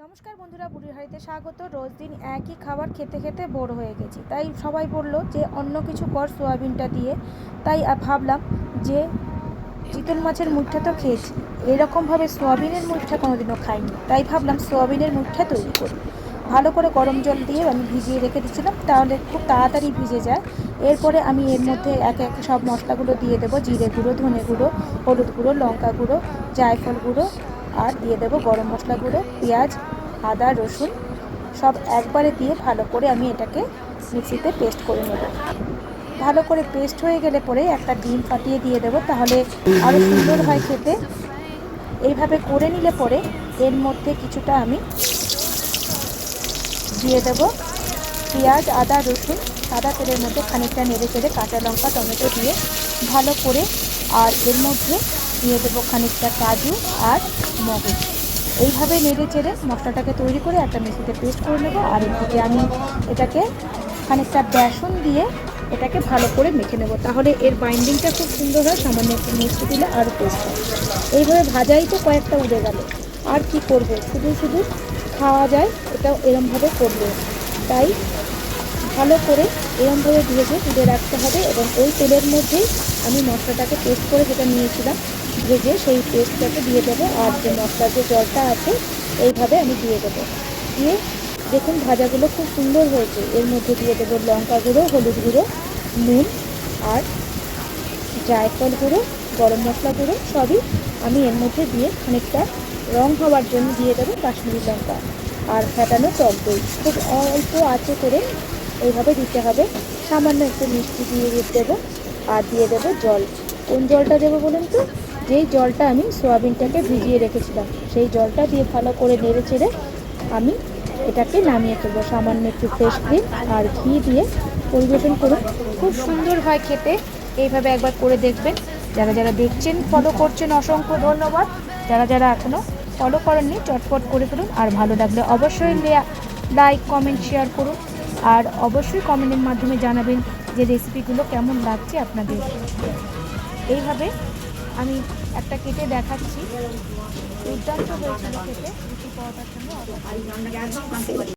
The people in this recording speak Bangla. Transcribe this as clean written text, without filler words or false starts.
নমস্কার বন্ধুরা, বুড়ির হাড়িতে স্বাগত। রোজ দিন একই খাবার খেতে খেতে বোর হয়ে গেছি, তাই সবাই বলল যে অন্য কিছু কর সোয়াবিনটা দিয়ে। তাই ভাবলাম যে চিতল মাছের মুঠটা তো খেয়েছি, এরকমভাবে সোয়াবিনের মুঠটা কোনোদিনও খাইনি। তাই ভাবলাম সোয়াবিনের মুঠটা তৈরি করি। ভালো করে গরম জল দিয়ে আমি ভিজিয়ে রেখে দিচ্ছিলাম, তাহলে খুব তাড়াতাড়ি ভিজে যায়। এরপরে আমি এর মধ্যে এক এক সব মশলাগুলো দিয়ে দেবো। জিরে গুঁড়ো, ধনে গুঁড়ো, হলুদ গুঁড়ো, লঙ্কা গুঁড়ো, জায়ফল গুঁড়ো, আর দিয়ে দেবো গরম মশলা গুঁড়ো, পেঁয়াজ, আদা, রসুন সব একবারে দিয়ে ভালো করে আমি এটাকে মিক্সিতে পেস্ট করে নেব। ভালো করে পেস্ট হয়ে গেলে পরে একটা ডিম ফাটিয়ে দিয়ে দেবো, তাহলে আরও সুন্দর হয় খেতে। এইভাবে করে নিলে পরে এর মধ্যে কিছুটা আমি দিয়ে দেবো পেঁয়াজ, আদা, রসুন। সাদা তেলের মধ্যে খানিকটা নেড়ে চেড়ে কাঁচা লঙ্কা, টমেটো দিয়ে ভালো করে, আর এর মধ্যে দিয়ে দেবো খানিকটা কাজু আর মগজ। এইভাবে নেড়ে চেড়ে মশলাটাকে তৈরি করে একটা মিক্সিতে পেস্ট করে নেবো। আর এদিকে আমি এটাকে খানিকটা বেসন দিয়ে এটাকে ভালো করে মেখে নেব, তাহলে এর বাইন্ডিংটা খুব সুন্দর হয়। সামান্য একটু মিষ্টি দিলে আরও টেস্ট হয়। এইভাবে ভাজাই তো কয়েকটা উড়ে গেল, আর কি করব, শুধু শুধু খাওয়া যায় এটাও এরমভাবে করলে। তাই ভালো করে এরমভাবে ভেজে তুলে রাখতে হবে, এবং ওই তেলের মধ্যেই আমি মশলাটাকে পেস্ট করে যেটা নিয়েছিলাম ভেজে, সেই পেস্টটাকে দিয়ে দেবো। আর যে মশলার যে জলটা আছে এইভাবে আমি দিয়ে দেবো। দিয়ে দেখুন ভাজাগুলো খুব সুন্দর হয়েছে। এর মধ্যে দিয়ে দেবো লঙ্কা গুঁড়ো, হলুদ গুঁড়ো, নুন আর জায়ফল গুঁড়ো, গরম মশলা গুঁড়ো সবই আমি এর মধ্যে দিয়ে খানিকটা রং হওয়ার জন্য দিয়ে দেবো কাশ্মীরি লঙ্কা আর ফেটানো টক দই। খুব অল্প আঁচে করে এইভাবে দিতে হবে। সামান্য একটু মিষ্টি দিয়ে দেবো, আর দিয়ে দেবো জল। কোন জলটা দেবো বলুন তো? যেই জলটা আমি সোয়াবিনটাকে ভিজিয়ে রেখেছিলাম, সেই জলটা দিয়ে ভালো করে নেড়ে চেড়ে আমি এটাকে নামিয়ে ফেলবো। সামান্য একটু ফ্রেশ ক্রিম আর ঘি দিয়ে পরিবেশন করুন, খুব সুন্দর হয় খেতে। এইভাবে একবার করে দেখবেন। যারা যারা দেখছেন, ফলো করছেন, অসংখ্য ধন্যবাদ। যারা যারা এখনও ফলো করেননি, চটপট করে ফেলুন। আর ভালো লাগলে অবশ্যই লাইক, কমেন্ট, শেয়ার করুন। আর অবশ্যই কমেন্টের মাধ্যমে জানাবেন যে রেসিপিগুলো কেমন লাগছে আপনাদের। এইভাবে আমি একটা কেটে দেখাচ্ছি, দুর্দান্ত হয়েছিল খেতে, রুটি পরোটার সঙ্গে।